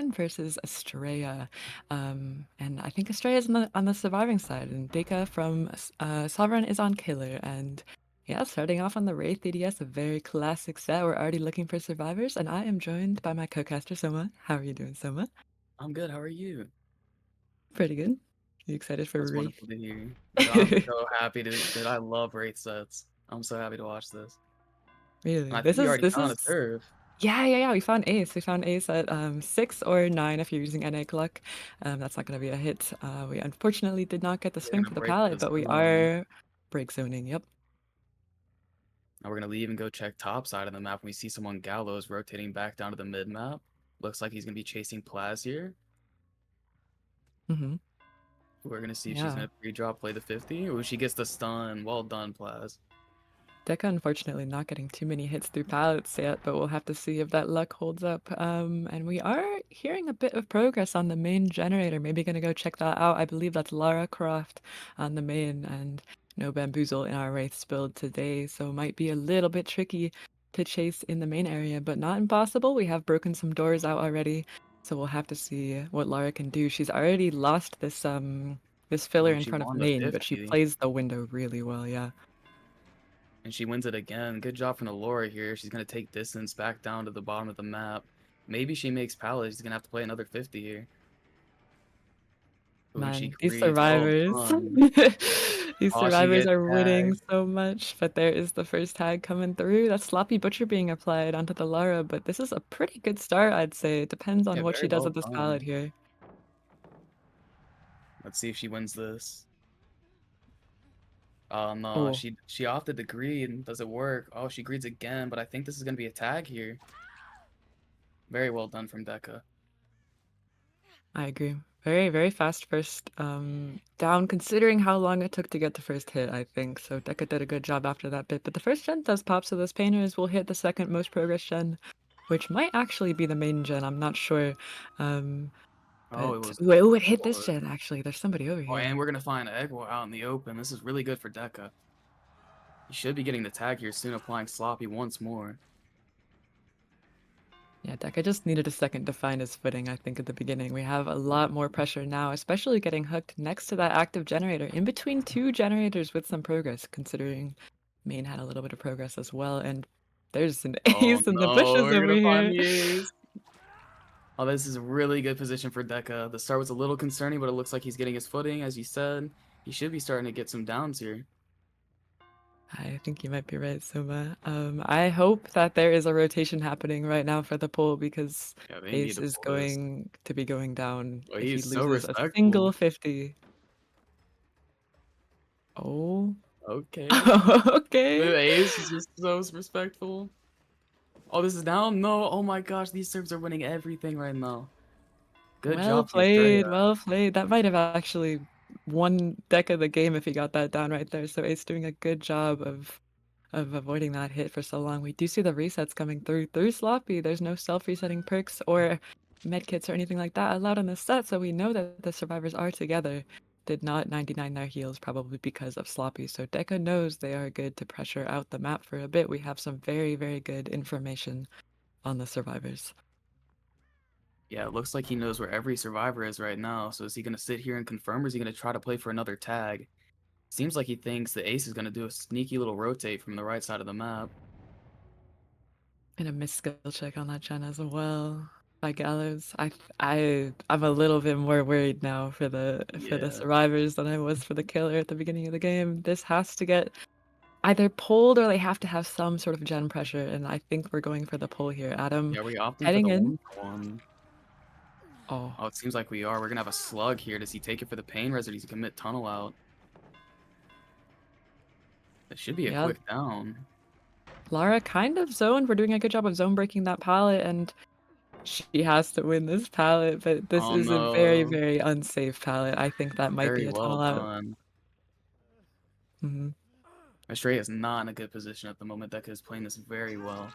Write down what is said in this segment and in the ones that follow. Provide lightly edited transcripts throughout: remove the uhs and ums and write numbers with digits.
Sovereign versus Astraea. And I think Astraea is on the surviving side, and Deka from Sovereign is on killer. And yeah, starting off on the Wraith EDS, a very classic set. We're already looking for survivors, and I am joined by my co-caster Soma. How are you doing, Soma? I'm good. How are you? Pretty good. You excited for That's Wraith? wonderful to hear. I'm so happy that I love Wraith sets. I'm so happy to watch this. And Really? I This think we is already this found is a serve. yeah. We found Ace. We found Ace at 6 or 9 if you're using NA luck. That's not going to be a hit. We unfortunately did not get the We're swing gonna for the break pallet, this but we zone. are break zoning. Yep. Now we're gonna leave and go check top side of the map. We see someone Gallows rotating back down to the mid map. Looks like he's gonna be chasing Plaz here. hmm We're gonna see if she's Yeah. gonna pre-drop, play the 50. Ooh, she gets the stun. Well done, Plaz. Deca unfortunately not getting too many hits through pallets yet, but we'll have to see if that luck holds up. And we are hearing a bit of progress on the main generator. Maybe gonna go check that out. I believe that's Lara Croft on the main and no bamboozle in our Wraiths build today, so might be a little bit tricky to chase in the main area, but not impossible. We have broken some doors out already, so we'll have to see what Lara can do. She's already lost this filler Ooh, in she front of won the main, but she 50. plays the window really well, yeah. And she wins it again. Good job from the Laura here. She's gonna take distance back down to the bottom of the map. Maybe she makes pallet. She's gonna have to play another 50 here. Ooh, she Man, these creeps. Well survivors. done. These Oh, she survivors gets are winning tagged. so much, but there is the first tag coming through. That's Sloppy Butcher being applied onto the Lara, but this is a pretty good start, I'd say. It depends on Yeah, what very she does well with this palette done. here. Let's see if she wins this. Oh no, Oh, she opted to greed. Does it work? Oh, she greeds again, but I think this is gonna be a tag here. Very well done from Deka. I agree. Very, very fast first down, considering how long it took to get the first hit, I think. So Deca did a good job after that bit. But the first gen does pop, so those painters will hit the second most progress gen, which might actually be the main gen. I'm not sure. Um, Oh, it But was ooh, it hit this Egor. gen actually. There's somebody over Oh, and here. we're gonna find Egor out in the open. This is really good for Deka. He should be getting the tag here soon, applying Sloppy once more. Yeah, Deca just needed a second to find his footing, I think, at the beginning. We have a lot more pressure now, especially getting hooked next to that active generator, in between two generators with some progress, considering main had a little bit of progress as well. And there's an Oh ace in the no, bushes we're over gonna find here. the ace. Oh, this is a really good position for Deka. The start was a little concerning, but it looks like he's getting his footing, as you said. He should be starting to get some downs here. I think you might be right, Soma. I hope that there is a rotation happening right now for the poll because Yeah, they need Ace to is pull this. going to be going down Well, if he he's so loses a single respectful. 50. Oh, Okay. The okay. ace is just so respectful. Oh, this is down? No. Oh my gosh, these serves are winning everything right now. Good Well job, Team Astraea. played, well played. That might have actually won deck of the game if he got that down right there. So Ace doing a good job of avoiding that hit for so long. We do see the resets coming through Sloppy. There's no self-resetting perks or medkits or anything like that allowed in this set, so we know that the survivors are together. Did not 99 their heals, probably because of Sloppy. So Deca knows they are good to pressure out the map for a bit. We have some very, very good information on the survivors. Yeah, it looks like he knows where every survivor is right now. So is he gonna sit here and confirm, or is he gonna try to play for another tag? Seems like he thinks the ace is gonna do a sneaky little rotate from the right side of the map. And a missed skill check on that gen as well by Gallows. I'm a little bit more worried now for the Yeah. survivors than I was for the killer at the beginning of the game. This has to get either pulled or they have to have some sort of gen pressure, and I think we're going for the pull here. Adam Yeah, are we opting for heading the in. 1-for-1? Oh, Oh, it seems like we are. We're gonna have a slug here. Does he take it for the pain res or does he commit tunnel out? It should be a yeah. quick down. Lara kind of zoned. We're doing a good job of zone breaking that pallet, and she has to win this pallet, but this Oh is a very, no. very unsafe pallet. I think that might be Very a well tunnel out. done. Mhm. Astraea is not in a good position at the moment. Deka is playing this very well.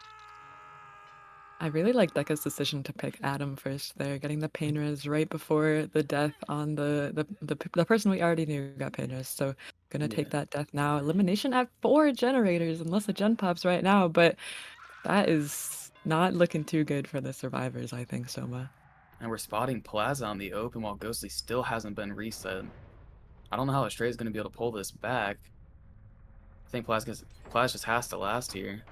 I really like Decca's decision to pick Adam first there, getting the pain res right before the death on the person we already knew got pain res. So gonna take Yeah. that death now. Elimination at 4 generators, unless the gen pops right now, but that is not looking too good for the survivors, I think, Soma. And we're spotting Plaza on the open while Ghostly still hasn't been reset. I don't know how Astraea is going to be able to pull this back. I think Plaza just has to last here.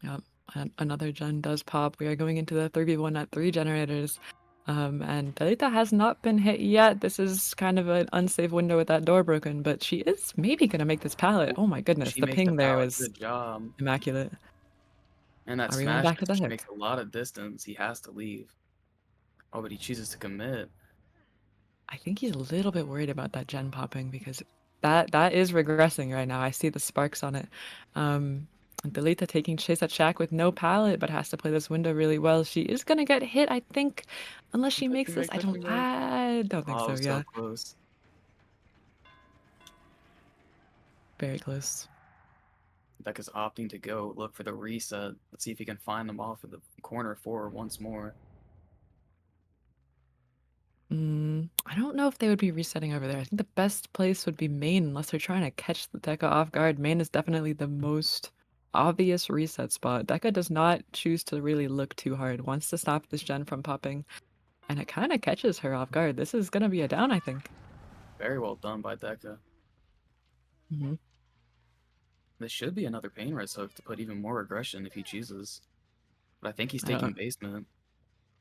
Yep, and another gen does pop. We are going into the 3v1 at 3 generators. And Delita has not been hit yet. This is kind of an unsafe window with that door broken, but she is maybe gonna make this pallet. Ooh, Oh my goodness, she the makes the ping there pallet. was Good job. immaculate. And that Are we going smash back to the just hook? makes a lot of distance. He has to leave. Oh, but he chooses to commit. I think he's a little bit worried about that gen popping because that is regressing right now. I see the sparks on it. Delita taking chase at Shack with no pallet, but has to play this window really well. She is gonna get hit, I think, unless she makes Touching this. leg, touching leg. I don't think Oh, so. so Yeah, close. very close. Deck is opting to go look for the reset. Let's see if he can find them off of the corner four once more. I don't know if they would be resetting over there. I think the best place would be main unless they're trying to catch the Deca off guard. Main is definitely the most obvious reset spot. Deca does not choose to really look too hard, wants to stop this gen from popping, and it kind of catches her off guard. This is going to be a down, I think. Very well done by Deca. Hmm. This should be another pain res hook to put even more aggression if he chooses. But I think he's I don't know. taking basement.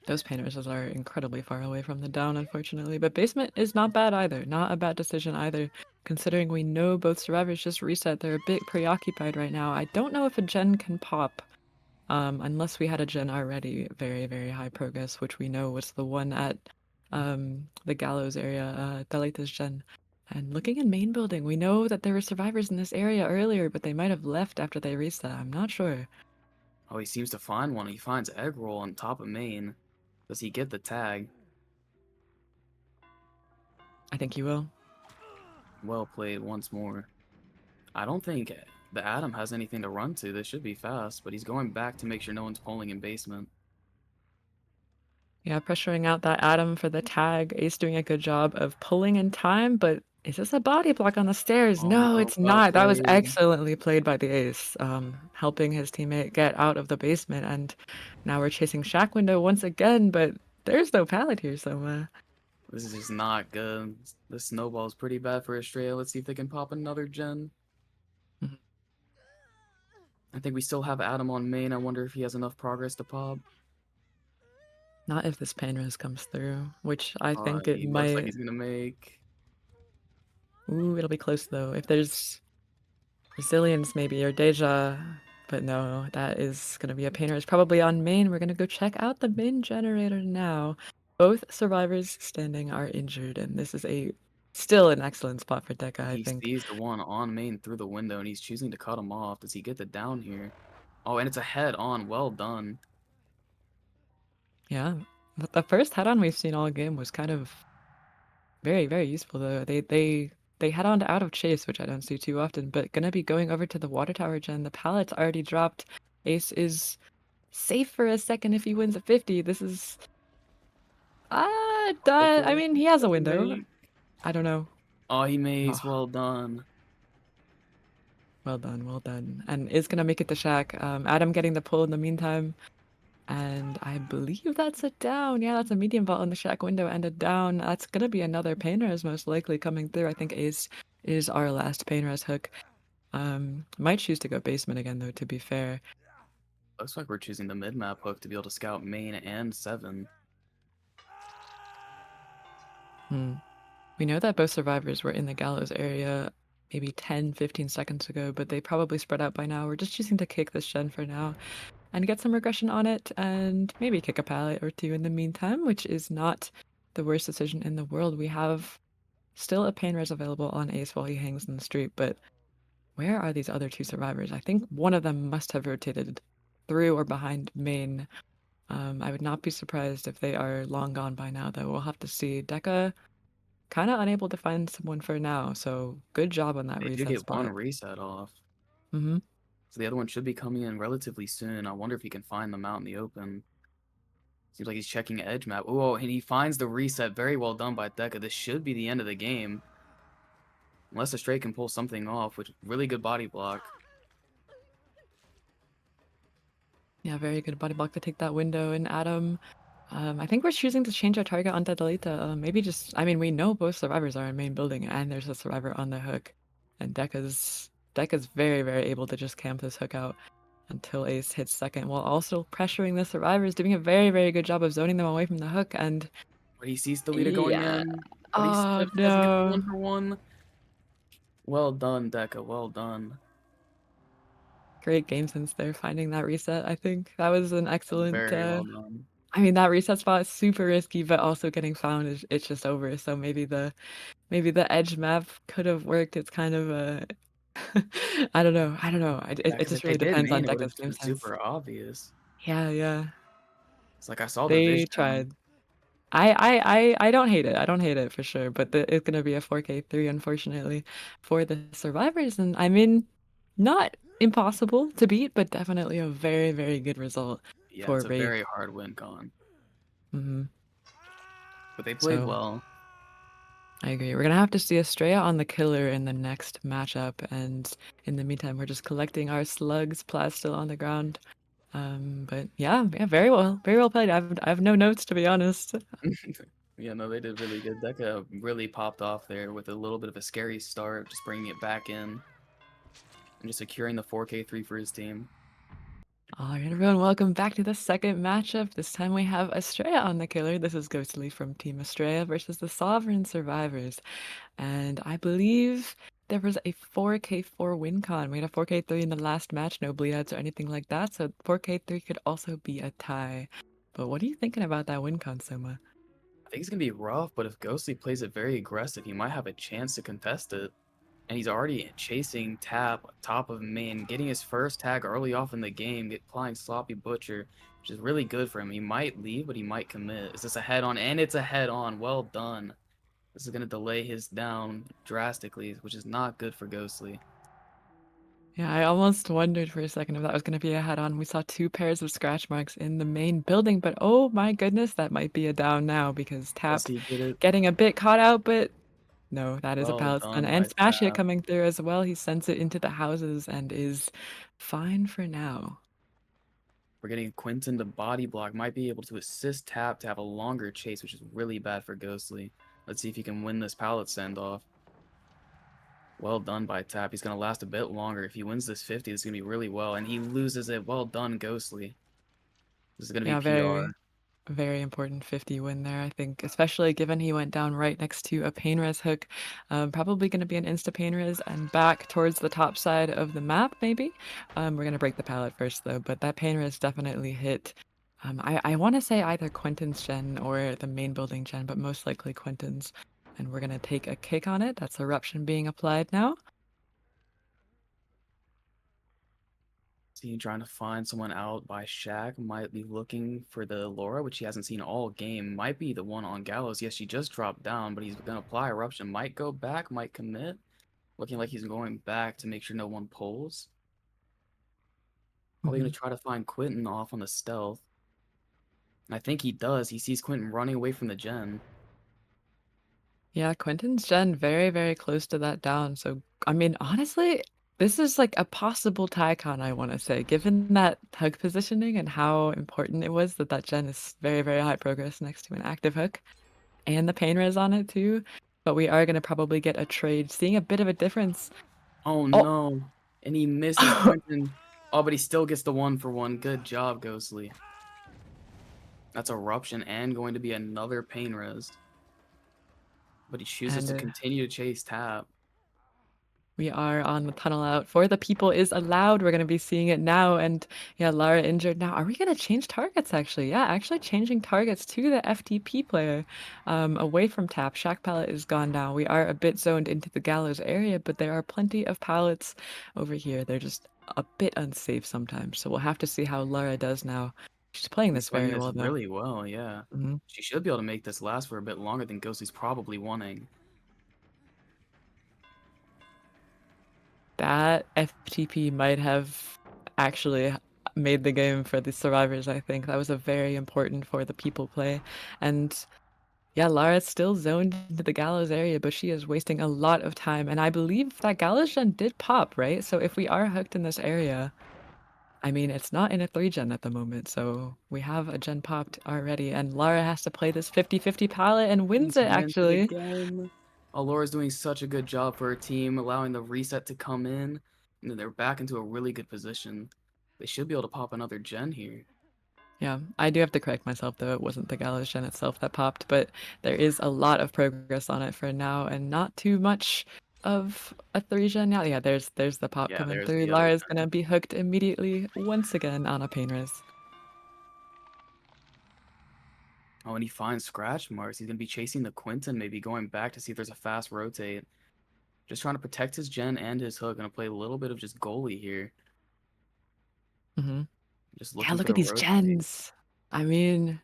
Those painters are incredibly far away from the down, unfortunately. But basement is not bad either. Not a bad decision either. Considering we know both survivors just reset, they're a bit preoccupied right now. I don't know if a gen can pop. Unless we had a gen already, very, very high progress, which we know was the one at the gallows area, Delita's gen. And looking in main building, we know that there were survivors in this area earlier, but they might have left after they reset. I'm not sure. Oh, he seems to find one. He finds egg roll on top of main. Does he get the tag? I think you will. Well played once more. I don't think the Atom has anything to run to. This should be fast, but he's going back to make sure no one's pulling in basement. Yeah, pressuring out that Atom for the tag. Ace doing a good job of pulling in time, but is this a body block on the stairs? Oh No, no, it's well not. That was played. excellently played by the Ace, helping his teammate get out of the basement. And now we're chasing Shack window once again, but there's no pallet here, so This is just not good. This snowball is pretty bad for Astraea. Let's see if they can pop another gen. mhm. I think we still have Adam on main. I wonder if he has enough progress to pop. Not if this Painrose comes through, which I think it He looks like might. he's gonna make. Ooh, it'll be close though. If there's Resilience maybe or Deja, but no, that is gonna be a painter. It's probably on main. We're gonna go check out the main generator now. Both survivors standing are injured, and this is a still an excellent spot for Deca, I He think. sees the one on main through the window, and he's choosing to cut him off. Does he get the down here? Oh, and it's a head on. Well done. Yeah. But the first head-on we've seen all game was kind of very, very useful though. They head on to out of chase, which I don't see too often, but gonna be going over to the water tower gen. The pallet's already dropped. Ace is safe for a second if he wins at 50. This is Hopefully, I mean, he has a does he window. make? I don't know. Oh, he Oh, makes. Well done. well done, well done. And is gonna make it to Shack. Adam getting the pull in the meantime. And I believe that's a down. Yeah, that's a medium vault on the Shack window and a down. That's gonna be another Painter's most likely coming through. I think Ace is our last Painter's hook. Might choose to go basement again though, to be fair. Looks like we're choosing the mid map hook to be able to scout main and 7. Hmm. We know that both survivors were in the gallows area maybe 10, 15 seconds ago, but they probably spread out by now. We're just choosing to kick this gen for now and get some regression on it and maybe kick a pallet or two in the meantime, which is not the worst decision in the world. We have still a pain res available on Ace while he hangs in the street, but where are these other two survivors? I think one of them must have rotated through or behind main. I would not be surprised if they are long gone by now, though. We'll have to see. Deca kind of unable to find someone for now, so good job on that They did reset get one spot. reset off. Hmm. So the other one should be coming in relatively soon. I wonder if he can find them out in the open. Seems like he's checking edge map. Oh, and he finds the reset. Very well done by Deca. This should be the end of the game. Unless the straight can pull something off, which really good body block. Yeah, very good body block to take that window. And Adam, I think we're choosing to change our target on Delita. Maybe just, I mean, we know both survivors are in main building, and there's a survivor on the hook, and Dekka's very, very able to just camp this hook out until Ace hits second, while also pressuring the survivors, doing a very, very good job of zoning them away from the hook. And But he sees the leader going yeah, in, but he oh still doesn't get the no, 1 for 1. Well done, Deca, well done. great game sense there, finding that reset. I think that was an excellent. Very well done. I mean, that reset spot is super risky, but also getting found is it's just over. So maybe the edge map could have worked. It's kind of a I don't know. I don't know. Yeah, It because just if they really did depends on main, it would've Deca's just game been sense. super obvious. Yeah, yeah. It's like I saw the They vision. tried. I don't hate it. I don't hate it for sure, but it's gonna be a 4K3 unfortunately for the survivors, and I mean, not impossible to beat, but definitely a very, very good result Yeah, for it's a Wraith. very hard win con, Mhm. but they played So well. I agree. We're gonna have to see Astraea on the killer in the next matchup, and in the meantime, we're just collecting our slugs. Plas still on the ground. But yeah, yeah, very well played. I have no notes to be honest. Yeah, no, they did really good. Deca really popped off there with a little bit of a scary start, just bringing it back in and just securing the 4K3 for his team. All right, everyone, welcome back to the second matchup. This time we have Astraea on the killer. This is Ghostly from Team Astraea versus the Sovereign Survivors. And I believe there was a 4K4 win con. We had a 4K3 in the last match, no bleed outs or anything like that. So 4K3 could also be a tie. But what are you thinking about that win con, Soma? I think it's gonna be rough, but if Ghostly plays it very aggressive, he might have a chance to contest it. And he's already chasing Tap top of main, getting his first tag early off in the game, applying Sloppy Butcher, which is really good for him. He might leave, but he might commit. Is this a head on? And it's a head on. Well done. This is going to delay his down drastically, which is not good for Ghostly. Yeah, I almost wondered for a second if that was going to be a head-on. We saw two pairs of scratch marks in the main building, but oh my goodness, that might be a down now because Does Tap he get it? getting a bit caught out, but no, that is a Well pallet stun. done And by Smash Hit Tap. coming through as well. He sends it into the houses and is fine for now. We're getting Quentin to body block. Might be able to assist Tap to have a longer chase, which is really bad for Ghostly. Let's see if he can win this pallet send off. Well done by Tap. He's going to last a bit longer. If he wins this 50, it's going to be really well. And he loses it. Well done, Ghostly. This is going to be Yeah, PR. very important 50 win there, I think, especially given he went down right next to a pain res hook. Probably going to be an insta pain res and back towards the top side of the map, maybe. We're going to break the pallet first, though, but that pain res definitely hit. I want to say either Quentin's gen or the main building gen, but most likely Quentin's. And we're going to take a kick on it. That's eruption being applied now. See, trying to find someone out by Shaq. Might be looking for the Laura, which he hasn't seen all game. Might be the one on Gallows. Yes, she just dropped down, but he's going to apply Eruption. Might go back, might commit. Looking like he's going back to make sure no one pulls. Probably going Mhm. to try to find Quentin off on the stealth. And I think he does. He sees Quentin running away from the gen. Yeah, Quentin's gen very, very close to that down. So, I mean, honestly, this is like a possible Tycon, I want to say, given that hook positioning and how important it was that that gen is very, very high progress next to an active hook and the pain res on it too. But we are going to probably get a trade, seeing a bit of a difference. Oh Oh, no. And he misses Quentin. Oh, but he still gets the 1 for 1. Good job, Ghostly. That's Eruption and going to be another pain res. But he chooses and to continue to chase Tap. we are on the tunnel out for the people is allowed. We're going to be seeing it now. And yeah, Lara injured. Now, are we going to change targets actually? Yeah, actually changing targets to the FTP player away from Tap. Shack pallet is gone now. We are a bit zoned into the gallows area, but there are plenty of pallets over here. They're just a bit unsafe sometimes. So we'll have to see how Lara does now. She's playing He's this playing very this well though. really well, yeah. Mhm. She should be able to make this last for a bit longer than Ghosty's probably wanting. That FTP might have actually made the game for the survivors, I think. That was a very important for the people play. And yeah, Lara's still zoned into the gallows area, but she is wasting a lot of time. And I believe that gallows gen did pop, right? So if we are hooked in this area, I mean, it's not in a 3 gen at the moment, so we have a gen popped already, and Lara has to play this 50-50 palette and wins He's it, wins it actually. again. Alora's doing such a good job for her team, allowing the reset to come in, and then they're back into a really good position. They should be able to pop another gen here. Yeah, I do have to correct myself, though. It wasn't the Gallows gen itself that popped, but there is a lot of progress on it for now and not too much of a 3 gen now. Yeah, there's the pop Yeah, coming there's through. the other Lara's gen. gonna be hooked immediately once again on a pain res. Oh, and he finds scratch marks. He's gonna be chasing the Quinton, maybe going back to see if there's a fast rotate. Just trying to protect his gen and his hook. Gonna play a little bit of just goalie here. Mhm. Just Yeah, looking for look at the these rotate. gens. I mean,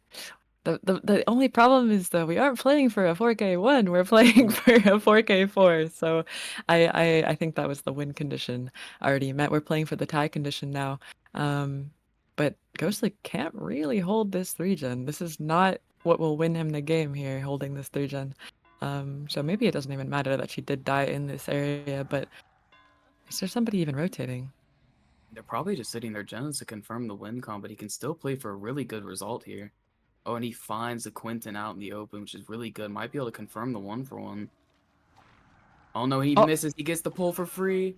the only problem is that we aren't playing for a 4K1, we're playing Mm, for a 4K4, so I think that was the win condition already met. We're playing for the tie condition now, but Ghostly can't really hold this 3 gen. This is not what will win him the game here, holding this 3 gen. So maybe it doesn't even matter that she did die in this area, but is there somebody even rotating? They're probably just sitting their gens to confirm the win con, but he can still play for a really good result here. Oh, and he finds the Quinton out in the open, which is really good. Might be able to confirm the 1-for-1. Oh no, he Oh, misses. He gets the pull for free.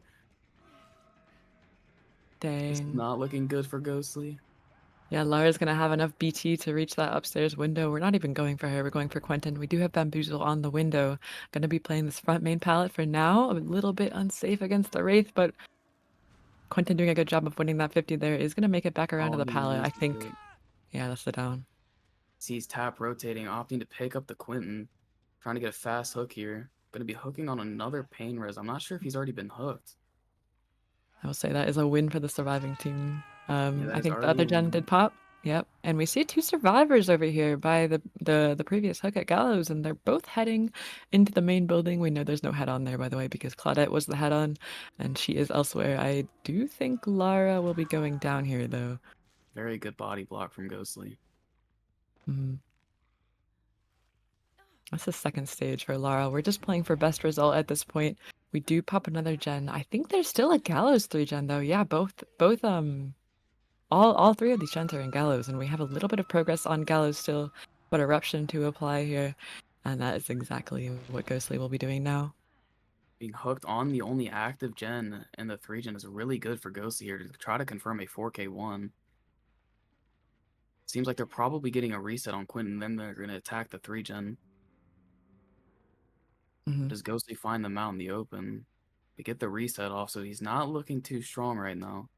This is dang. not looking good for Ghostly. Yeah, Lara's gonna have enough BT to reach that upstairs window. We're not even going for her, we're going for Quentin. We do have Bamboozle on the window. Gonna be playing this front main palette for now. A little bit unsafe against the Wraith, but Quentin doing a good job of winning that 50 there is gonna make it back around to Oh, the he palette, I misses think. it. Yeah, that's the down. Sees tap rotating, opting to pick up the Quinton. Trying to get a fast hook here. Gonna be hooking on another pain res. I'm not sure if he's already been hooked. I will say that is a win for the surviving team. Yeah, that I is think the already a other gen did win. pop. Yep, and we see two survivors over here by the previous hook at Gallows, and they're both heading into the main building. We know there's no head on there, by the way, because Claudette was the head on, and she is elsewhere. I do think Lara will be going down here, though. Very good body block from Ghostly. Mhm. That's the second stage for Lara. We're just playing for best result at this point. We do pop another gen. I think there's still a Gallows 3 gen, though. Yeah, both all three of these gens are in Gallows, and we have a little bit of progress on Gallows still, but Eruption to apply here, and that is exactly what Ghostly will be doing now. Being hooked on the only active gen in the 3 gen is really good for Ghostly here to try to confirm a 4K1. Seems like they're probably getting a reset on Quinton, then they're gonna attack the 3 gen. But Mhm. does Ghostly find them out in the open? They get the reset off, so he's not looking too strong right now.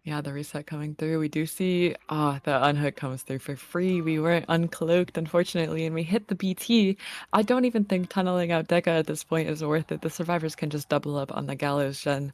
Yeah, the reset coming through. We do see, the unhook comes through for free. We weren't uncloaked, unfortunately, and we hit the BT. I don't even think tunneling out Deca at this point is worth it. The survivors can just double up on the Gallows gen.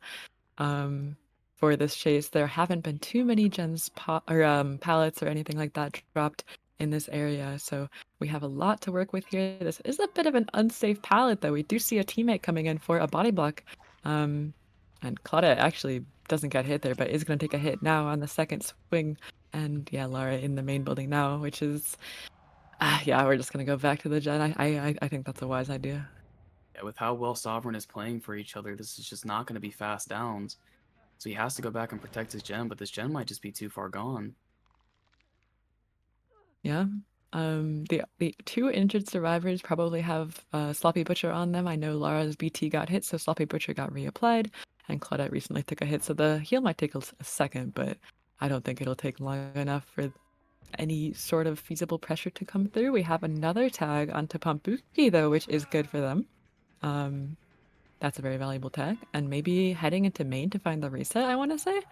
um, for this chase. There haven't been too many gens or pallets or anything like that dropped in this area, so we have a lot to work with here. This is a bit of an unsafe pallet, though. We do see a teammate coming in for a body block, um, and Claudia actually doesn't get hit there, but is going to take a hit now on the second swing. And yeah, Lara in the main building now, which is yeah, we're just going to go back to the gen. I think that's a wise idea. Yeah, with how well Sovereign is playing for each other, this is just not gonna be fast downs. So he has to go back and protect his gen, but this gen might just be too far gone. Yeah. The two injured survivors probably have Sloppy Butcher on them. I know Lara's BT got hit, so Sloppy Butcher got reapplied, and Claudette recently took a hit, so the heal might take a second, but I don't think it'll take long enough for any sort of feasible pressure to come through. We have another tag onto Pampuki, though, which is good for them. Um, that's a very valuable tag, and maybe heading into main to find the reset, I want to say? And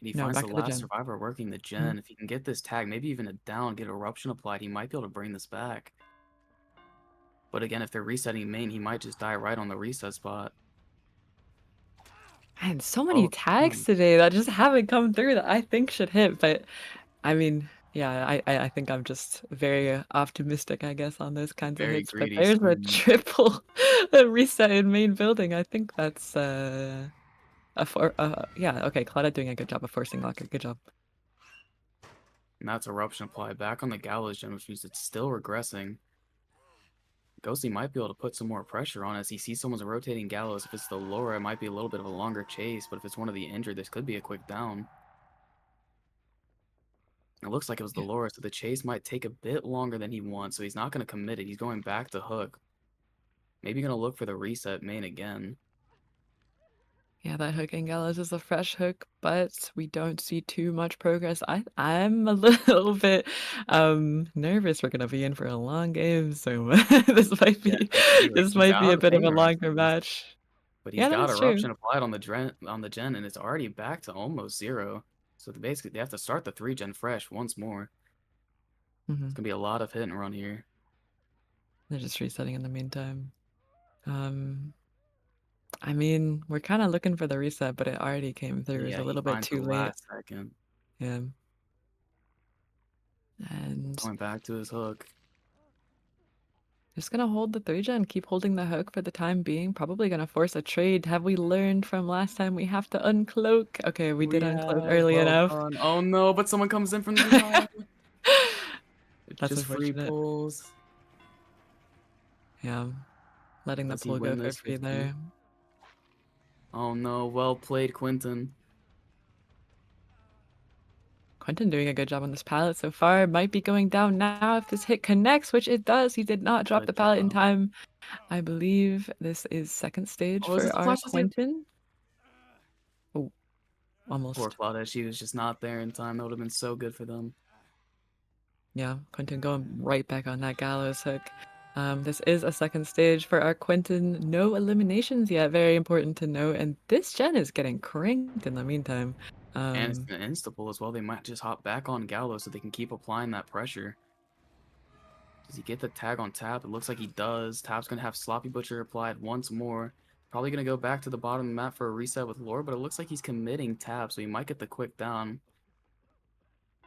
he No, finds back the to the last gen. survivor working the Mhm. gen. If he can get this tag, maybe even a down, get eruption applied, he might be able to bring this back. But again, if they're resetting main, he might just die right on the reset spot. Man, so many Oh, tags dang. today that just haven't come through that I think should hit, but I mean, yeah, I think I'm just very optimistic, I guess, on those kinds of Very hits. But greedy. there's a Some triple a reset in main building. I think that's a for yeah, okay, Claudette doing a good job of forcing locker. Good job. and that's eruption applied back on the gallows gen, which means it's still regressing. Ghosty might be able to put some more pressure on as he sees someone's rotating Gallows. If it's the Laura, it might be a little bit of a longer chase, but if it's one of the injured, this could be a quick down. It looks like it was the Yeah. Laura, so the chase might take a bit longer than he wants, so he's not going to commit it. He's going back to hook. Maybe going to look for the reset main again. Yeah, that hook and gallows is a fresh hook, but we don't see too much progress. I'm a little bit nervous we're gonna be in for a long game, so this might Yeah, be definitely. Like this he might be a got bit of a Main longer Archers, match. but he's Yeah, got that's true. Eruption applied on the gen, and it's already back to almost zero. So basically, they have to start the 3 gen fresh once more. It's Mhm. gonna be a lot of hit and run here. They're just resetting in the meantime. Um, I mean, we're kinda looking for the reset, but it already came through. It's Yeah, a he little bit finds the too late. last second. Yeah, and Going back to his hook. just gonna hold the 3 gen, keep holding the hook for the time being, probably gonna force a trade. Have we learned from last time we have to uncloak? Okay, we did We uncloak have, early well enough. done. Oh no, but someone comes in from behind. It That's just free unfortunate. pulls. Yeah, letting the Does he pull go win for this free 50? there. Oh no, well played, Quentin. Quentin doing a good job on this pallet so far. Might be going down now if this hit connects, which it does. He did not drop Good the pallet in job. time. I believe this is second stage Oh, is for this the our flash here? Quentin. Oh, Poor almost. Claudette, she was just not there in time. That would have been so good for them. Yeah, Quentin going right back on that gallows hook. This is a second stage for our Quentin. No eliminations yet. Very important to note. And this gen is getting cranked in the meantime. And it's Um, an instable as well. They might just hop back on Gallo so they can keep applying that pressure. Does he get the tag on tap? It looks like he does. Tap's going to have Sloppy Butcher applied once more. Probably going to go back to the bottom of the map for a reset with Lore, but it looks like he's committing Tap, so he might get the quick down.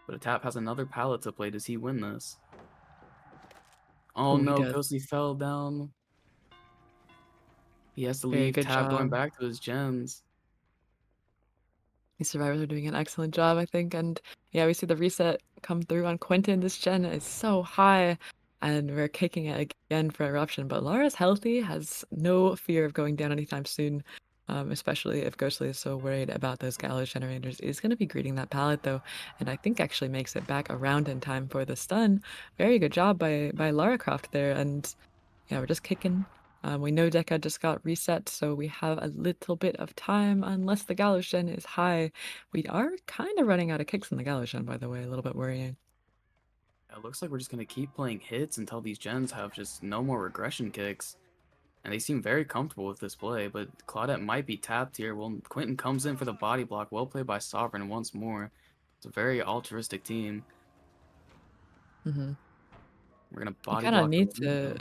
But a Tap has another pallet to play. Does he win this? Oh oh, he no, does. Ghostly fell down. He has to Very leave good Tap going job. back to his gens. These survivors are doing an excellent job, I think. And yeah, we see the reset come through on Quentin. This gen is so high, and we're kicking it again for eruption. But Lara's healthy, has no fear of going down anytime soon. Especially if Ghostly is so worried about those gallows generators. Is going to be greeting that pallet though, and I think actually makes it back around in time for the stun. Very good job by Lara Croft there, and yeah, we're just kicking. We know Deca just got reset, so we have a little bit of time unless the Gallows Gen is high. We are kind of running out of kicks in the Gallows Gen, by the way, a little bit worrying. It looks like we're just going to keep playing hits until these gens have just no more regression kicks. And they seem very comfortable with this play, but Claudette might be tapped here. Well, Quentin comes in for the body block. Well played by Sovereign once more. It's a very altruistic team. Hmm. We're going to You body kind of block the need to window.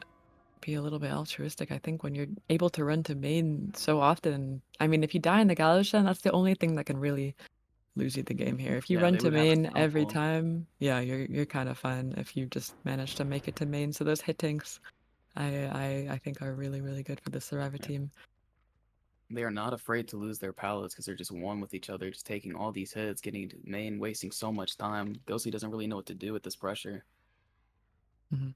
be a little bit altruistic, I think, when you're able to run to main so often. I mean, if you die in the Gallows Gen, that's the only thing that can really lose you the game here. If you Yeah, run they to would have a main every snowball. time, yeah, you're kind of fine if you just manage to make it to main. So those hit tanks, I think are really, really good for the Survivor Yeah. team. They are not afraid to lose their pallets because they're just one with each other, just taking all these hits, getting to main, wasting so much time. Ghosty doesn't really know what to do with this pressure. Mhm.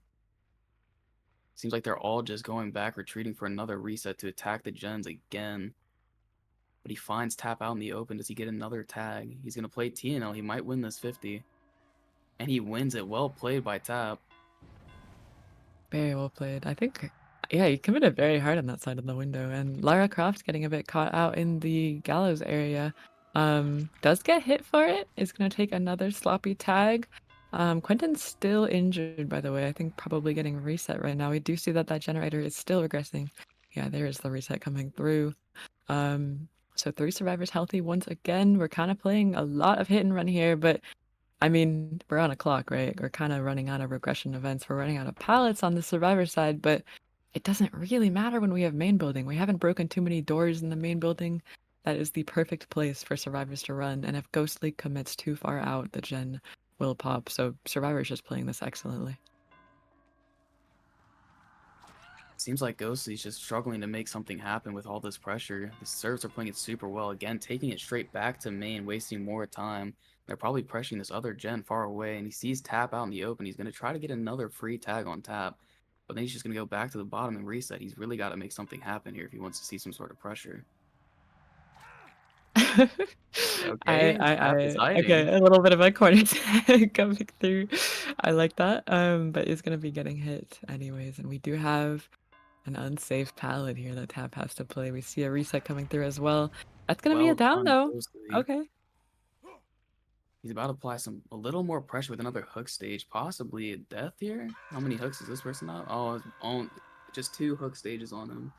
Seems like they're all just going back, retreating for another reset to attack the gens again. But he finds Tap out in the open. Does he get another tag? He's going to play TNL. He might win this 50. And he wins it. Well played by Tap. Very well played. I think, yeah, you committed very hard on that side of the window, and Lara Croft getting a bit caught out in the gallows area. Does get hit for it. Is going to take another sloppy tag. Quentin's still injured, by the way. I think probably getting reset right now. We do see that that generator is still regressing. Yeah, there is the reset coming through. So three survivors healthy once again. We're kind of playing a lot of hit and run here, but I mean, we're on a clock, right? We're kind of running out of regression events. We're running out of pallets on the survivor side, but it doesn't really matter when we have main building. We haven't broken too many doors in the main building. That is the perfect place for survivors to run. And if Ghost League commits too far out, the gen will pop. So survivors just playing this excellently. Seems like Ghosty's just struggling to make something happen with all this pressure. The serves are playing it super well. Again, taking it straight back to main, wasting more time. They're probably pressuring this other gen far away, and he sees Tap out in the open. He's going to try to get another free tag on Tap. but then he's just gonna go back to the bottom and reset. He's really gotta make something happen here if he wants to see some sort of pressure. I Okay, I Tap is I hiding. okay, a little bit of a corner tag coming through. I like that, but it's gonna be getting hit anyways, and we do have an unsafe pallet here that Tap has to play. We see a reset coming through as well. That's gonna be a Well down done, though. Ghostly. Okay. He's about to apply a little more pressure with another hook stage, possibly a death here? How many hooks does this person have? Oh, just 2 hook stages on him.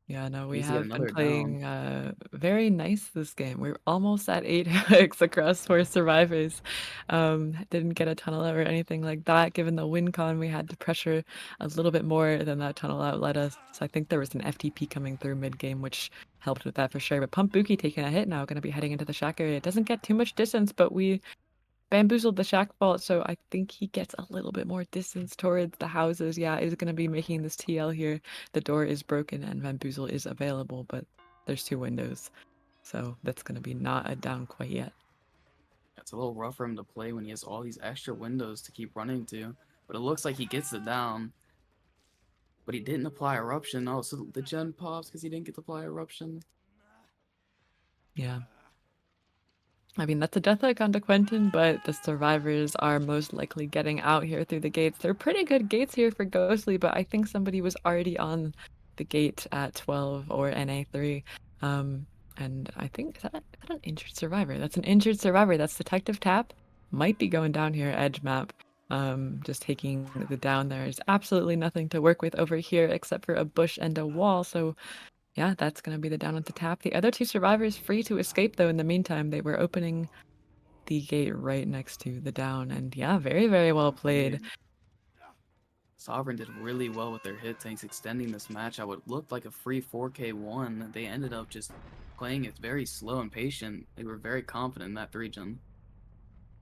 Yeah, no, He we needs to get have been another down. playing very nice this game. We're almost at 8 hooks across 4 survivors. Didn't get a tunnel out or anything like that. Given the win con, we had to pressure a little bit more than that tunnel out let us. I think there was an FTP coming through mid game, which helped with that for sure. But Pump Buki taking a hit now, going to be heading into the shack area. It doesn't get too much distance, but we bamboozled the shack vault, so I think he gets a little bit more distance towards the houses. Yeah, is gonna be making this TL here. The door is broken and bamboozle is available, but there's 2 windows, so that's gonna be not a down quite yet. It's a little rough for him to play when he has all these extra windows to keep running to, but it looks like he gets it down. But he didn't apply Eruption. Oh, so the gen pops because he didn't get to apply Eruption. Yeah. I mean, that's a death hook onto Quentin, but the survivors are most likely getting out here through the gates. They're pretty good gates here for Ghostly, but I think somebody was already on the gate at 12 or NA3. Um, and I think, is that an injured survivor? That's an injured survivor. That's Detective Tap. Might be going down here, edge map. Just taking the down. There's absolutely nothing to work with over here except for a bush and a wall. So yeah, that's gonna be the down at the tap. The other 2 survivors free to escape, though, in the meantime. They were opening the gate right next to the down, and yeah, very, very well played. Indeed. Sovereign did really well with their hit tanks, extending this match out what looked like a free 4K1. They ended up just playing it very slow and patient. They were very confident in that 3 gen.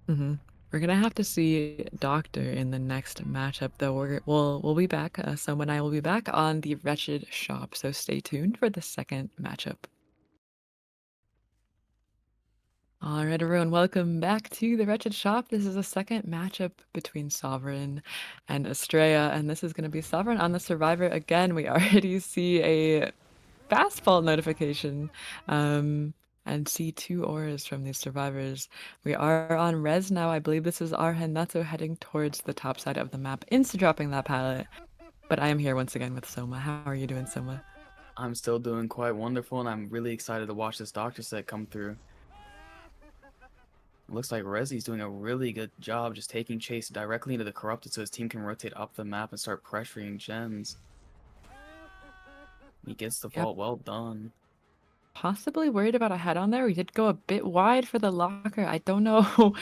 Mhm. We're gonna have to see Doctor in the next matchup, though. We'll be back. Soma and I will be back on the Wretched Shop, so stay tuned for the second matchup. All right, everyone, welcome back to the Wretched Shop. This is a second matchup between Sovereign and Astraea, and this is going to be Sovereign on the Survivor again. We already see a fastball notification and see 2 auras from these survivors. We are on res now. I believe this is our Henatsu heading towards the top side of the map, insta dropping that pallet. But I am here once again with Soma. How are you doing, Soma? I'm still doing quite wonderful, and I'm really excited to watch this Doctor set come through. It looks like Rezi's doing a really good job just taking Chase directly into the Corrupted so his team can rotate up the map and start pressuring gens. He gets the Yep. vault, well done. Possibly worried about a head on there. We did go a bit wide for the locker. I don't know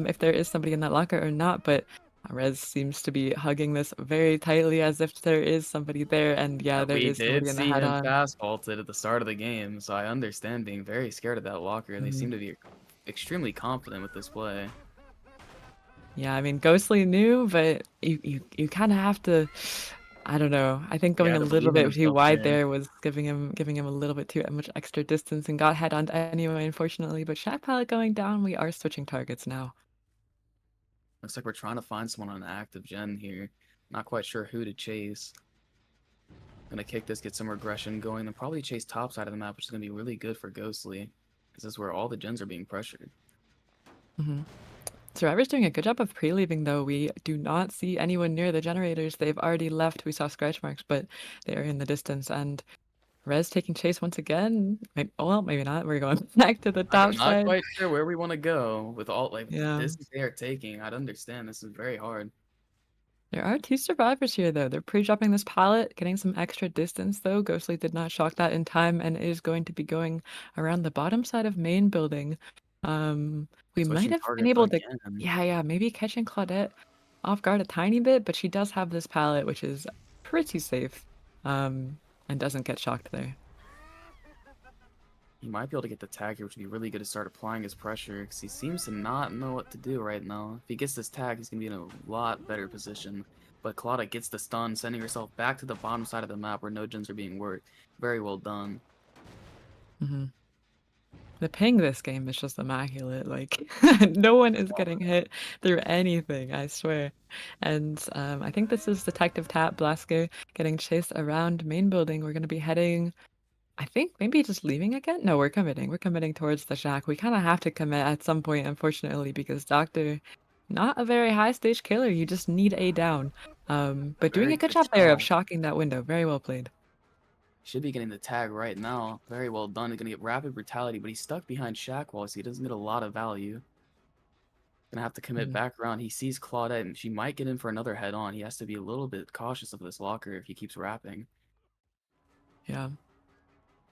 if there is somebody in that locker or not, but Rez seems to be hugging this very tightly as if there is somebody there. And yeah, there We is did somebody in the see head him on. fast vaulted at the start of the game, so I understand being very scared of that locker, and they Mhm. seem to be extremely confident with this play. Yeah, I mean, Ghostly knew, but you kind of have to. I don't know. I think He going had a to little believe in bit too himself wide there. there was giving him a little bit too much extra distance and got head on anyway, unfortunately. But Shack Pallet going down, we are switching targets now. Looks like we're trying to find someone on an active gen here. Not quite sure who to chase. Gonna kick this, get some regression going, and probably chase top side of the map, which is gonna be really good for Ghostly. Because this is where all the gens are being pressured. Mhm. Survivor's doing a good job of pre-leaving, though. We do not see anyone near the generators. They've already left. We saw scratch marks, but they are in the distance. And Rez taking chase once again. Well, maybe not. We're going back to the top Not side. quite sure where we want to go with all like the Yeah. distance they are taking. I'd understand this is very hard. There are 2 survivors here, though. They're pre-dropping this pallet, getting some extra distance, though. Ghostly did not shock that in time and is going to be going around the bottom side of main building. We might Switching have been targets able to, again. yeah, maybe catching Claudette off guard a tiny bit, but she does have this pallet, which is pretty safe, and doesn't get shocked there. He might be able to get the tag here, which would be really good to start applying his pressure, because he seems to not know what to do right now. If he gets this tag, he's going to be in a lot better position. But Claudia gets the stun, sending herself back to the bottom side of the map where no gens are being worked. Very well done. Mhm. The ping this game is just immaculate, like, no one is getting hit through anything, I swear. And, I think this is Detective Tat Blasker getting chased around main building. We're gonna be heading I think maybe just leaving again? No, we're committing. We're committing towards the shack. We kinda have to commit at some point, unfortunately, because Doctor, not a very high stage killer, you just need a down. A But doing very a good good job there of shot. shocking that window. Very well played. Should be getting the tag right now. Very well done. He's gonna get rapid brutality, but he's stuck behind Shack Wall, so he doesn't get a lot of value. Gonna have to commit Mhm. back around. He sees Claudette, and she might get in for another head on. He has to be a little bit cautious of this locker if he keeps rapping. Yeah.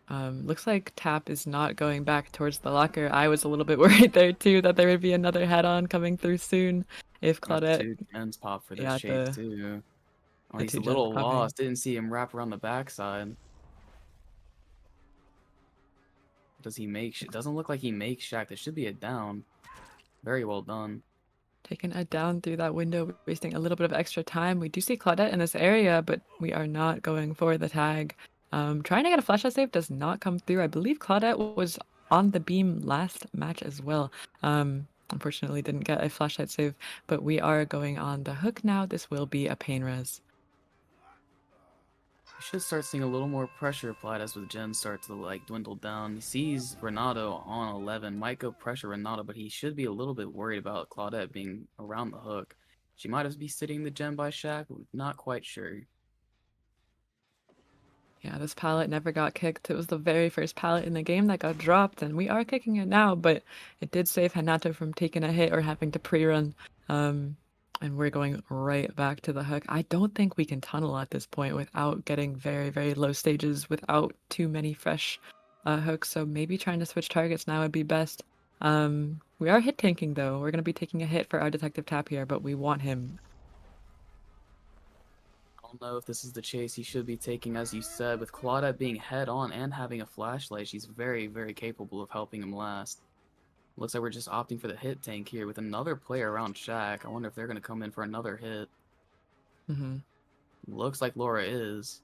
Looks like Tap is not going back towards the locker. I was a little bit worried there too that there would be another head-on coming through soon if Or Claudette two gens pop for this yeah, chase too. Oh, the he's a 2 gens little popping. lost. Didn't see him wrap around the backside. Does he make? Doesn't look like he makes Shack. There should be a down. Very well done. Taking a down through that window, wasting a little bit of extra time. We do see Claudette in this area, but we are not going for the tag. Trying to get a flashlight save does not come through. I believe Claudette was on the beam last match as well. Unfortunately didn't get a flashlight save, but we are going on the hook now. This will be a pain res. You should start seeing a little more pressure applied as the gens start to like dwindle down. He sees Renato on 11, might go pressure Renato, but he should be a little bit worried about Claudette being around the hook. She might have be sitting the gen by Shack, not quite sure. Yeah, this pallet never got kicked. It was the very first pallet in the game that got dropped, and we are kicking it now, but it did save Hanato from taking a hit or having to pre-run. Um, and we're going right back to the hook. I don't think we can tunnel at this point without getting very, very low stages without too many fresh hooks, so maybe trying to switch targets now would be best. We are hit tanking though. We're going to be taking a hit for our detective tap here, but we want him. I don't know if this is the chase he should be taking, as you said, with Claudette being head on and having a flashlight. She's very, very capable of helping him last. Looks like we're just opting for the hit tank here with another player around Shack. I wonder if they're going to come in for another hit. Hmm. Looks like Laura is.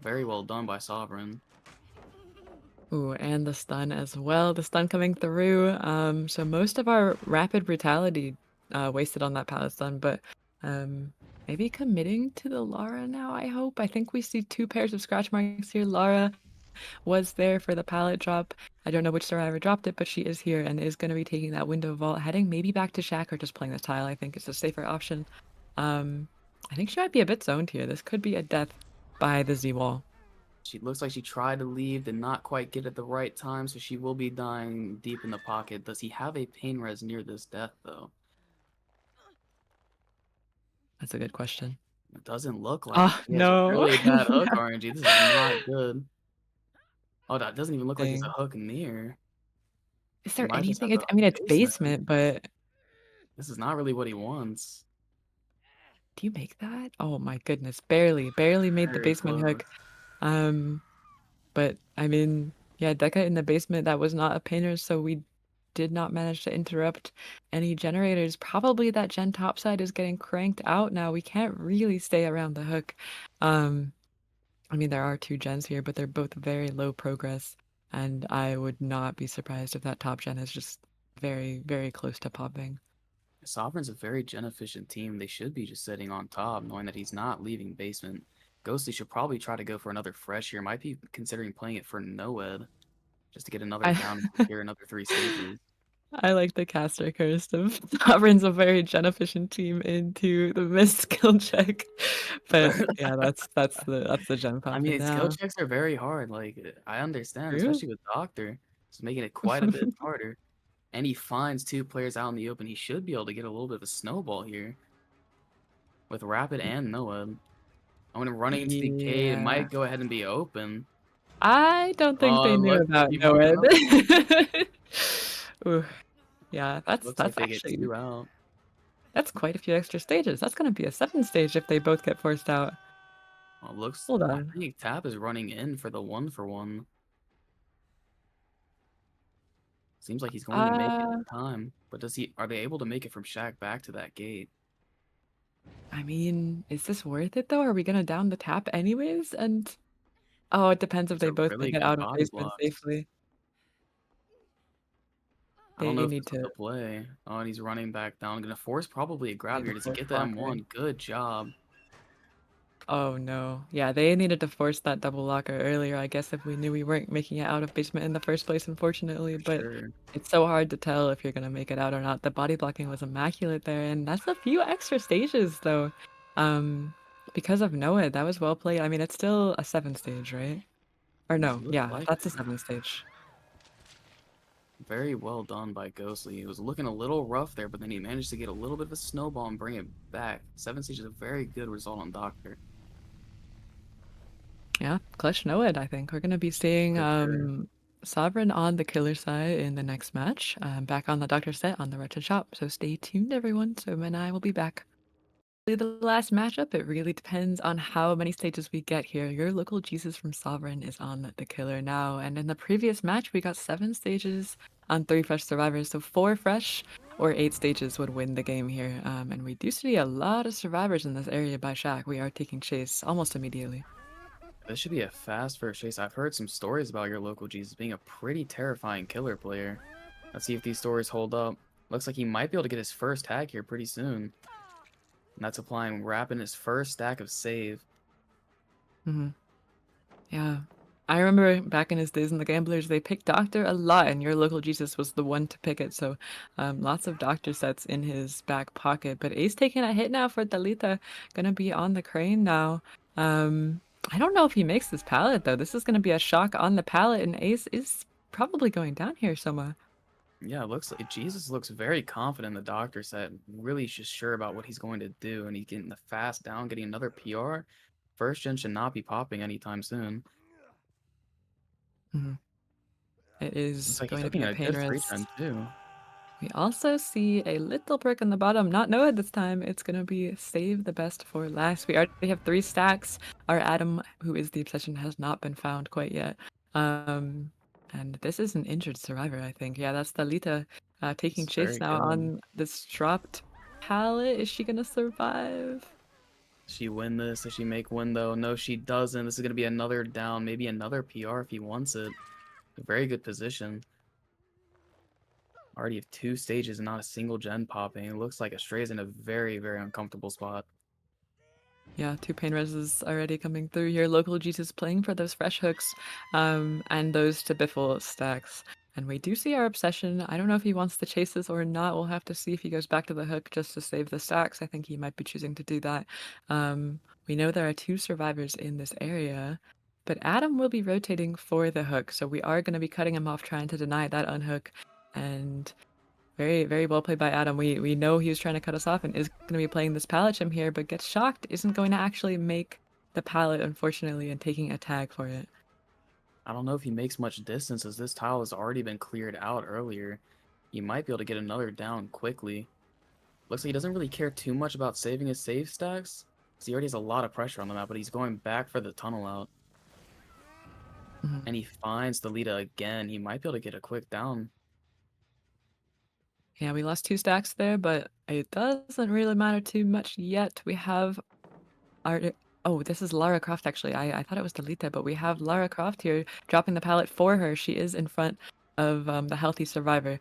Very well done by Sovereign. Ooh, and the stun as well. The stun coming through. So most of our rapid brutality wasted on that pallet stun, but maybe committing to the Lara now, I hope. I think we see two pairs of scratch marks here. Lara was there for the pallet drop. I don't know which survivor dropped it, but she is here and is going to be taking that window vault, heading maybe back to Shack or just playing this tile. I think it's a safer option. Um, I think she might be a bit zoned here. This could be a death by the Z wall. She looks like she tried to leave, did not quite get at the right time, so she will be dying deep in the pocket. Does he have a pain res near this death, though? That's a good question. It doesn't look like it. Oh, He has no. really bad hook RNG. This is not good. Oh, that doesn't even look like there's a Dang. hook near. Is He there might just anything have the it's I mean, it's basement. basement, but This is not really what he wants. do you make that? Oh my goodness, barely, barely made the Very basement close. hook. Um, but I mean, yeah, Deca in the basement, that was not a painter, so we did not manage to interrupt any generators. Probably that gen topside is getting cranked out now. We can't really stay around the hook. Um, I mean, there are two gens here, but they're both very low progress, and I would not be surprised if that top gen is just very, very close to popping. Sovereign's a very gen efficient team. They should be just sitting on top, knowing that he's not leaving basement. Ghostly should probably try to go for another fresh here. Might be considering playing it for Noed, just to get another I down and secure another 3 stages. I like the caster curse of Sovereign's a very gen efficient team into the missed skill check. But yeah, that's the gen I popping mean, skill now. checks are very hard. I understand, True. especially with Doctor. It's making it quite a bit harder. And he finds two players out in the open. He should be able to get a little bit of a snowball here with Rapid and Noah. I'm gonna running into the gate. It Yeah. might go ahead and be open. I don't think Oh, they it knew looks like about he bumped Noed. another one. Ooh, yeah, that's Looks like that's they get actually two out. that's quite a few extra stages. That's gonna be a 7 stage if they both get forced out. Well, looks. Hold I on. think Tap is running in for the 1-for-1. Seems like he's going to make it Uh, in time. But does he? Are they able to make it from Shack back to that gate? I mean, is this worth it though? Are we gonna down the tap anyways? And oh, it depends if These they are both really make it good out of body basement blocks. safely. I don't know You if need this is to the play. Oh, and he's running back down. Gonna force probably a grab need here. the Does he force get the blocker. M1? Good job. Oh, no. Yeah, they needed to force that double locker earlier, I guess, if we knew we weren't making it out of basement in the first place, unfortunately, For but sure. it's so hard to tell if you're gonna make it out or not. The body blocking was immaculate there, and that's a few extra stages, though. Um, because of Noah, that was well played. I mean, it's still a 7 stage, right? Or It no, looks yeah, like that's a it. 7 stage. Very well done by Ghostly. He was looking a little rough there, but then he managed to get a little bit of a snowball and bring it back. 7 stage is a very good result on Doctor. Yeah, clutch Noah, I think. We're gonna be seeing, For sure. Sovereign on the killer side in the next match, back on the Doctor set on the Wretched Shop, so stay tuned, everyone. So and I will be back. The last matchup, it really depends on how many stages we get here. Your local Jesus from Sovereign is on the killer now, and in the previous match, we got 7 stages on 3 fresh survivors, so 4 fresh or 8 stages would win the game here. And we do see a lot of survivors in this area by Shack. We are taking chase almost immediately. This should be a fast first chase. I've heard some stories about your local Jesus being a pretty terrifying killer player. Let's see if these stories hold up. Looks like he might be able to get his first tag here pretty soon. And that's applying wrap in his first stack of save. Mhm. Yeah. I remember back in his days in the Gamblers, they picked Doctor a lot, and your local Jesus was the one to pick it. So, lots of Doctor sets in his back pocket. But Ace taking a hit now for Dalita, gonna be on the crane now. I don't know if he makes this pallet though. This is gonna be a shock on the pallet, and Ace is probably going down here somewhere. Yeah, it looks like Jesus looks very confident in the doctor set, really just sure about what he's going to do, and he's getting the fast down, getting another PR. First gen should not be popping anytime soon. Mhm. It Looks is like he's going to looking be a at a pain good 3 res. trend too. We also see a little brick on the bottom. Not Noah this time. It's gonna be save the best for last. We already have 3 stacks. Our Adam, who is the obsession, has not been found quite yet. Um, and this is an injured survivor, I think. Yeah, that's Talita This taking is chase very now good. on this dropped pallet. Is she gonna survive? Does she win this? Does she make win though? No, she doesn't. This is gonna be another down, maybe another PR if he wants it. A very good position. Already have 2 stages and not a single gen popping. It looks like Astraea's in a very, very uncomfortable spot. Yeah, 2 pain reses already coming through here. Local Jesus playing for those fresh hooks, and those to biffle stacks. And we do see our obsession. I don't know if he wants to chase this or not. We'll have to see if he goes back to the hook just to save the stacks. I think he might be choosing to do that. We know there are 2 survivors in this area, but Adam will be rotating for the hook, so we are going to be cutting him off, trying to deny that unhook. And very, very well played by Adam. We know he was trying to cut us off and is going to be playing this pallet gem here, but gets shocked, isn't going to actually make the pallet, unfortunately, and taking a tag for it. I don't know if he makes much distance as this tile has already been cleared out earlier. He might be able to get another down quickly. Looks like he doesn't really care too much about saving his save stacks, 'cause he already has a lot of pressure on the map, but he's going back for the tunnel out. Mhm. And he finds the leader again. He might be able to get a quick down. Yeah, we lost 2 stacks there, but it doesn't really matter too much yet. We have our oh, this is Lara Croft actually. I thought it was Delita, but we have Lara Croft here dropping the pallet for her. She is in front of the healthy survivor.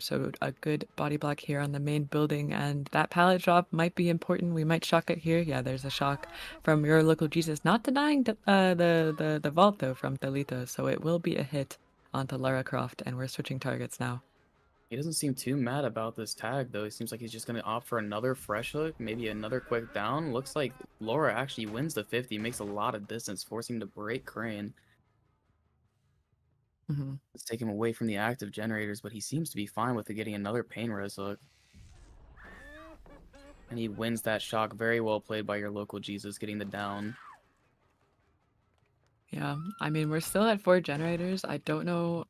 So a good body block here on the main building, and that pallet drop might be important. We might shock it here. Yeah, there's a shock from your local Jesus, not denying the vault though from Delita. So it will be a hit onto Lara Croft, and we're switching targets now. He doesn't seem too mad about this tag, though. He seems like he's just going to opt for another fresh hook, maybe another quick down. Looks like Laura actually wins the 50, makes a lot of distance, forcing him to break Crane. Mhm. Let's take him away from the active generators, but he seems to be fine with it getting another pain res hook. And he wins that shock. Very well played by your local Jesus, getting the down. Yeah, I mean, we're still at 4 generators. I don't know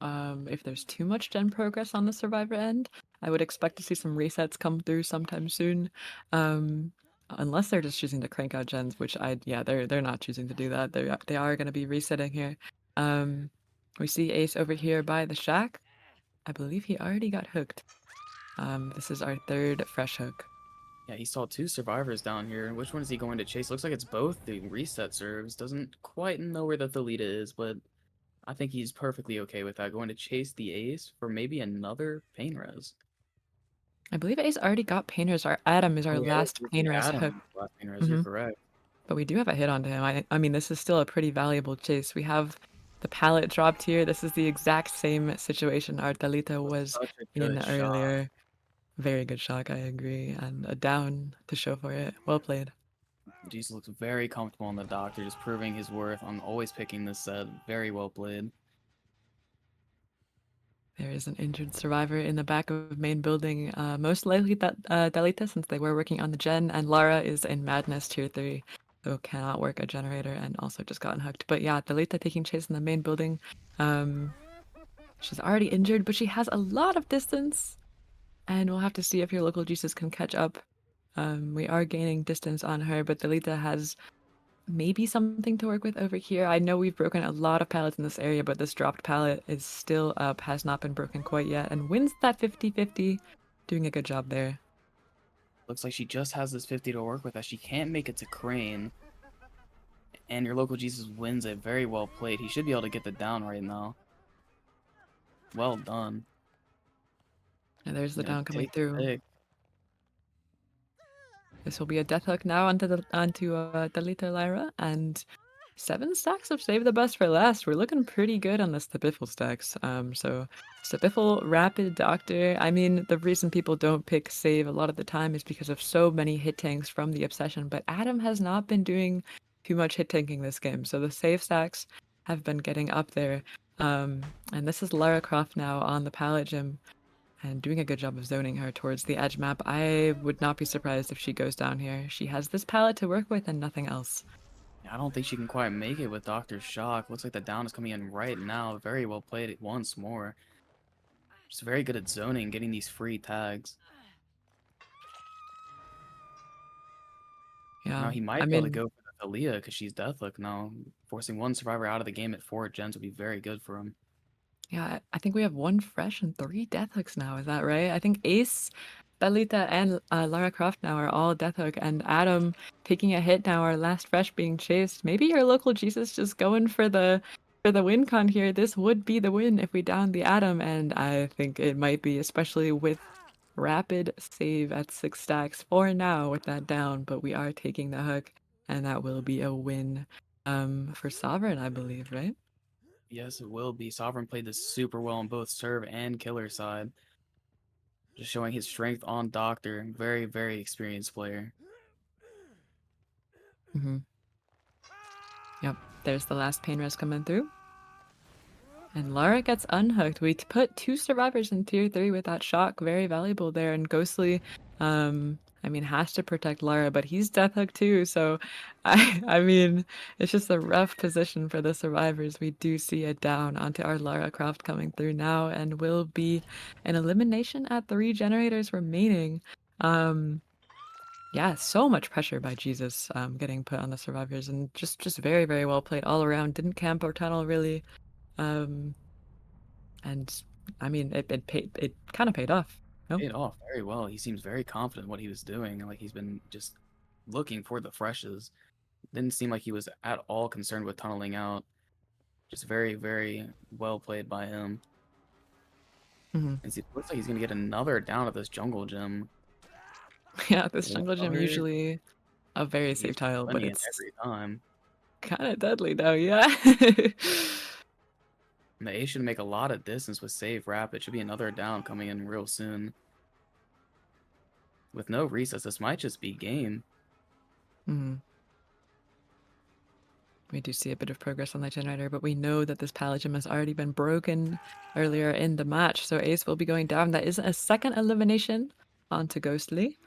if there's too much gen progress on the survivor end. I would expect to see some resets come through sometime soon. Um, unless they're just choosing to crank out gens, which yeah, they're not choosing to do that. They are going to be resetting here. Um, we see Ace over here by the shack. I believe he already got hooked. This is our 3rd fresh hook. Yeah, he saw 2 survivors down here. Which one is he going to chase? Looks like it's both the reset serves. Doesn't quite know where the Thalita is, but I think he's perfectly okay with that, going to chase the ace for maybe another pain res. I believe Ace already got Painters. Our Adam is our Oh, yeah, last it would be Painters hook. Adam last pain res, you're Hmm. correct. But we do have a hit onto him. I mean, this is still a pretty valuable chase. We have the pallet dropped here. This is the exact same situation our Dalita Was was such a in good shot. earlier. Very good shock, I agree. And a down to show for it. Well played. Jesus looks very comfortable on the doctor, just proving his worth on always picking this set. Very well played. There is an injured survivor in the back of main building, most likely that Dalita, since they were working on the gen, and Lara is in Madness Tier 3, so cannot work a generator and also just gotten hooked. But yeah, Dalita taking chase in the main building. Um, she's already injured, but she has a lot of distance, and we'll have to see if your local Jesus can catch up. We are gaining distance on her, but Dalita has maybe something to work with over here. I know we've broken a lot of pallets in this area, but this dropped pallet is still up, has not been broken quite yet, and wins that 50-50. Doing a good job there. Looks like she just has this 50 to work with as she can't make it to Crane. And your local Jesus wins it. Very well played. He should be able to get the down right now. Well done. And there's the Gonna down coming take the through. pick. This will be a death hook now onto Dalita Lyra, and 7 stacks of Save the Best for Last. We're looking pretty good on the Stabiffle stacks. So Stabiffle, Rapid, Doctor. I mean, the reason people don't pick Save a lot of the time is because of so many hit tanks from the Obsession, but Adam has not been doing too much hit tanking this game, so the Save stacks have been getting up there. And this is Lara Croft now on the Pallet Gym and doing a good job of zoning her towards the edge map. I would not be surprised if she goes down here. She has this pallet to work with and nothing else. I don't think she can quite make it with Dr. Shock. Looks like the down is coming in right now. Very well played it once more. She's very good at zoning, getting these free tags. Now Yeah, he I might be able to mean, go for the Thalia because she's Deathlook now. Forcing one survivor out of the game at 4 gens would be very good for him. yeah, I think we have 1 fresh and 3 death hooks now. Is that right? I think Ace, Belita, and Lara Croft now are all death hook, and Adam taking a hit now. Our last fresh being chased. Maybe your local Jesus just going for the win con here. This would be the win if we down the Adam, and I think it might be, especially with rapid save at 6 stacks for now with that down. But we are taking the hook, and that will be a win. For Sovereign, I believe, right? Yes, it will be. Sovereign played this super well on both serve and killer side. Just showing his strength on Doctor. Very, very experienced player. Mm-hmm. Yep, there's the last pain res coming through. And Lara gets unhooked. We put 2 survivors in tier 3 with that shock. Very valuable there. And Ghostly, I mean, has to protect Lara, but he's death hooked too. So, I mean, it's just a rough position for the survivors. We do see a down onto our Lara Croft coming through now, and will be an elimination at 3 generators remaining. Um, yeah, so much pressure by Jesus, getting put on the survivors, and just very, very well played all around. Didn't camp or tunnel really. Um, and I mean, it kind of paid off. No? Paid off very well. He seems very confident in what he was doing. Like he's been just looking for the freshes. Didn't seem like he was at all concerned with tunneling out. Just very, very well played by him. Hmm. And it looks like he's gonna get another down at this jungle gym. Yeah, this One jungle gym other. usually a very safe He's tile, but winning it it's every time. kind of deadly though. Yeah. And the A should make a lot of distance with save rapid. Should be another down coming in real soon. With no recess, this might just be game. Hmm. We do see a bit of progress on the generator, but we know that this pallet gym has already been broken earlier in the match, so Ace will be going down. That is a second elimination onto Ghostly,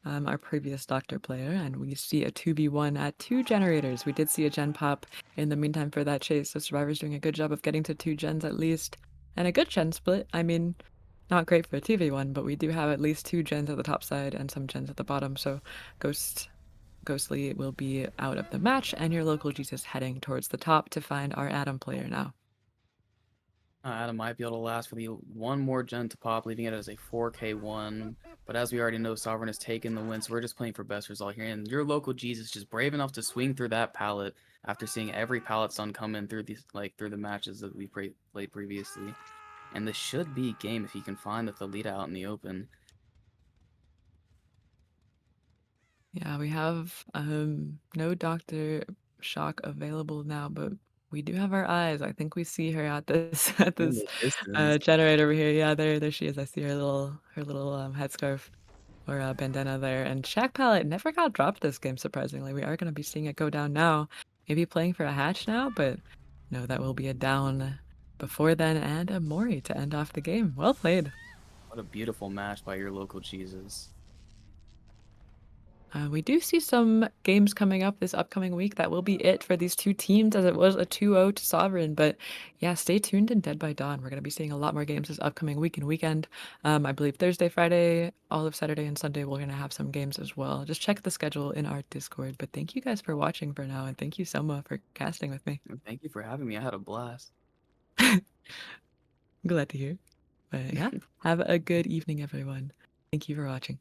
our previous Doctor player, and we see a 2v1 at 2 generators. We did see a gen pop in the meantime for that chase, so Survivor's doing a good job of getting to 2 gens at least. And a good gen split. I mean, not great for a 2v1, but we do have at least 2 gens at the top side and some gens at the bottom, so Ghostly will be out of the match, and your local Jesus heading towards the top to find our Adam player now. Adam might be able to last for the one more gen to pop, leaving it as a 4K one. But as we already know, Sovereign has taken the win, so we're just playing for best result here. And your local Jesus just brave enough to swing through that pallet after seeing every pallet stun come in through these through the matches that we played previously. And this should be game if he can find the lead out in the open. Yeah, we have no Dr. Shock available now, but we do have our eyes. I think we see her at this at In this the distance. generator over here. Yeah, there she is. I see her little headscarf or bandana there. And Shack Palette never got dropped this game, surprisingly. We are gonna be seeing it go down now. Maybe playing for a hatch now, but no, that will be a down before then and a Mori to end off the game. Well played. What a beautiful match by your local Jesus. We do see some games coming up this upcoming week. That will be it for these two teams, as it was a 2-0 to Sovereign. But yeah, stay tuned in Dead by Dawn. We're going to be seeing a lot more games this upcoming week and weekend. I believe Thursday, Friday, all of Saturday and Sunday, we're going to have some games as well. Just check the schedule in our Discord. But thank you guys for watching for now, and thank you, Selma, for casting with me. And thank you for having me. I had a blast. Glad to hear. But yeah, have a good evening, everyone. Thank you for watching.